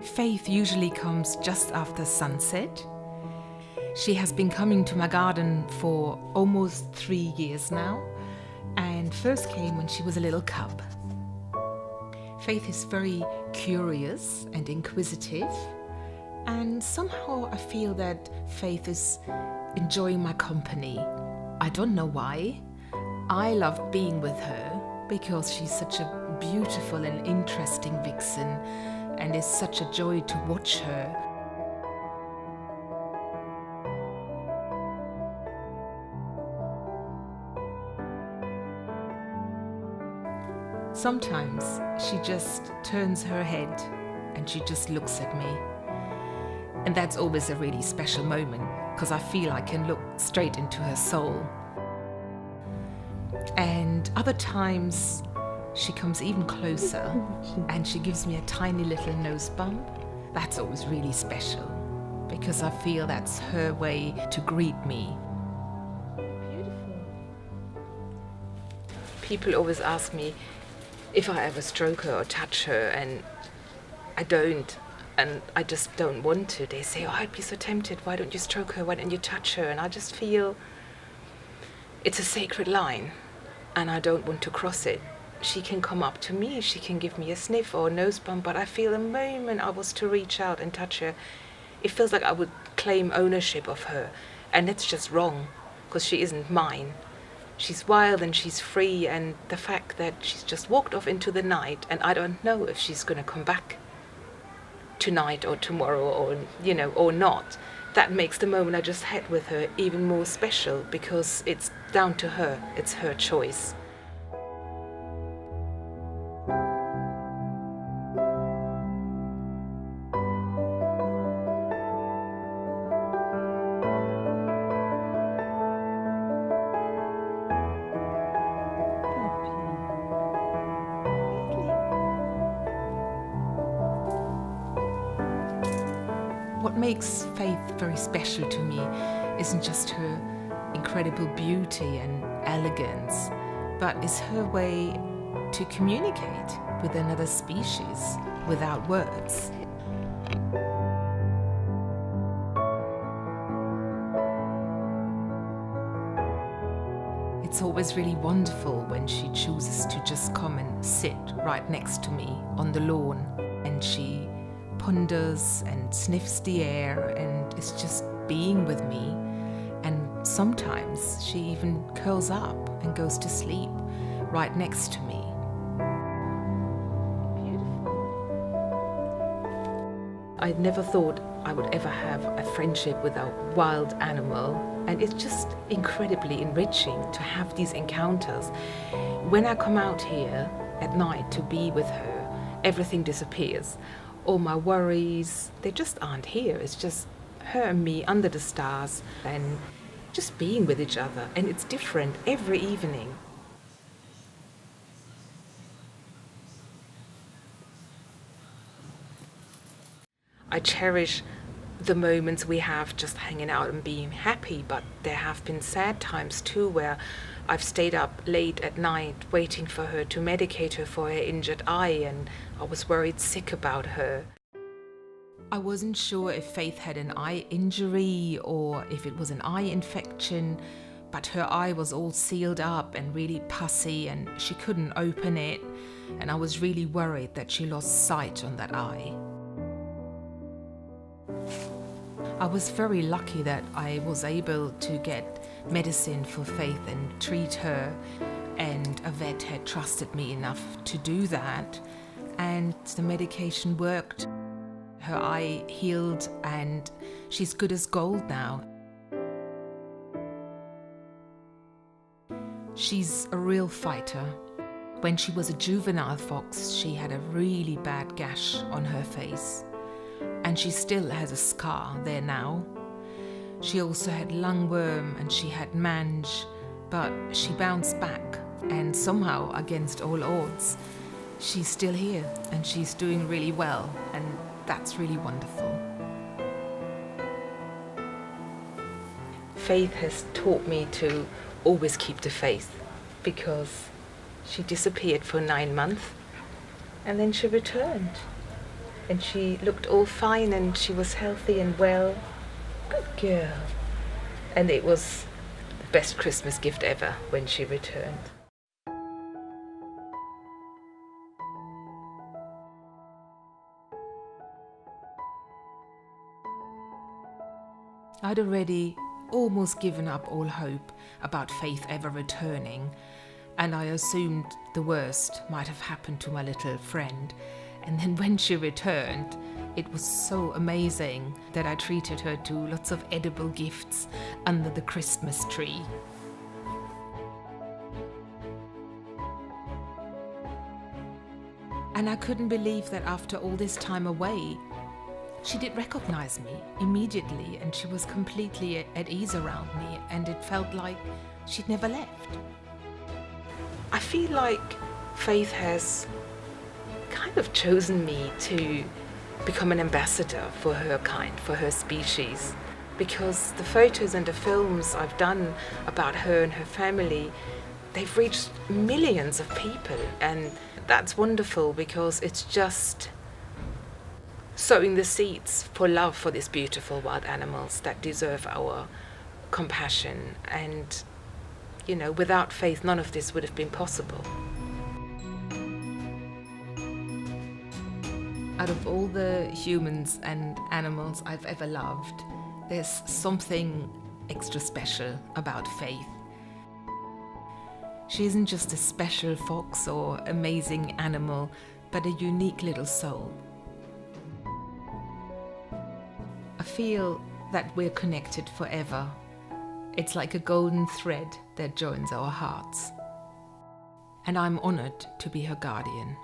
Faith usually comes just after sunset. She has been coming to my garden for almost 3 years now, and first came when she was a little cub. Faith is very curious and inquisitive, and somehow I feel that Faith is enjoying my company. I don't know why. I love being with her because she's such a beautiful and interesting vixen, and it's such a joy to watch her. Sometimes she just turns her head and she just looks at me. And that's always a really special moment because I feel I can look straight into her soul. And other times she comes even closer and she gives me a tiny little nose bump. That's always really special because I feel that's her way to greet me. Beautiful. People always ask me if I ever stroke her or touch her, and I don't, and I just don't want to. They say, oh, I'd be so tempted, why don't you stroke her, why don't you touch her? And I just feel it's a sacred line and I don't want to cross it. She can come up to me, she can give me a sniff or a nose bump, but I feel the moment I was to reach out and touch her, it feels like I would claim ownership of her, and that's just wrong because she isn't mine. She's wild and she's free, and the fact that she's just walked off into the night and I don't know if she's going to come back tonight or tomorrow or, or not, that makes the moment I just had with her even more special because it's down to her, it's her choice. What makes Faith very special to me isn't just her incredible beauty and elegance, but is her way to communicate with another species without words. It's always really wonderful when she chooses to just come and sit right next to me on the lawn, and she ponders and sniffs the air and is just being with me. And sometimes she even curls up and goes to sleep right next to me. Beautiful. I never thought I would ever have a friendship with a wild animal, and it's just incredibly enriching to have these encounters. When I come out here at night to be with her, everything disappears. All my worries, they just aren't here. It's just her and me under the stars and just being with each other. And it's different every evening. I cherish the moments we have just hanging out and being happy, but there have been sad times too where I've stayed up late at night waiting for her to medicate her for her injured eye, and I was worried sick about her. I wasn't sure if Faith had an eye injury or if it was an eye infection, but her eye was all sealed up and really pussy and she couldn't open it, and I was really worried that she lost sight on that eye. I was very lucky that I was able to get medicine for Faith and treat her, and a vet had trusted me enough to do that, and the medication worked. Her eye healed and she's good as gold now. She's a real fighter. When she was a juvenile fox, she had a really bad gash on her face, and she still has a scar there now. She also had lungworm and she had mange, but she bounced back, and somehow, against all odds, she's still here and she's doing really well, and that's really wonderful. Faith has taught me to always keep the faith, because she disappeared for 9 months and then she returned. and she looked all fine and she was healthy and well. Good girl. And it was the best Christmas gift ever when she returned. I'd already almost given up all hope about Faith ever returning, and I assumed the worst might have happened to my little friend. And then when she returned, it was so amazing that I treated her to lots of edible gifts under the Christmas tree. And I couldn't believe that after all this time away, she did recognize me immediately, and she was completely at ease around me, and it felt like she'd never left. I feel like Faith has kind of chosen me to become an ambassador for her kind, for her species, because the photos and the films I've done about her and her family, they've reached millions of people, and that's wonderful because it's just sowing the seeds for love for these beautiful wild animals that deserve our compassion. And, you know, without Faith, none of this would have been possible. Out of all the humans and animals I've ever loved, there's something extra special about Faith. She isn't just a special fox or amazing animal, but a unique little soul. I feel that we're connected forever. It's like a golden thread that joins our hearts. And I'm honored to be her guardian.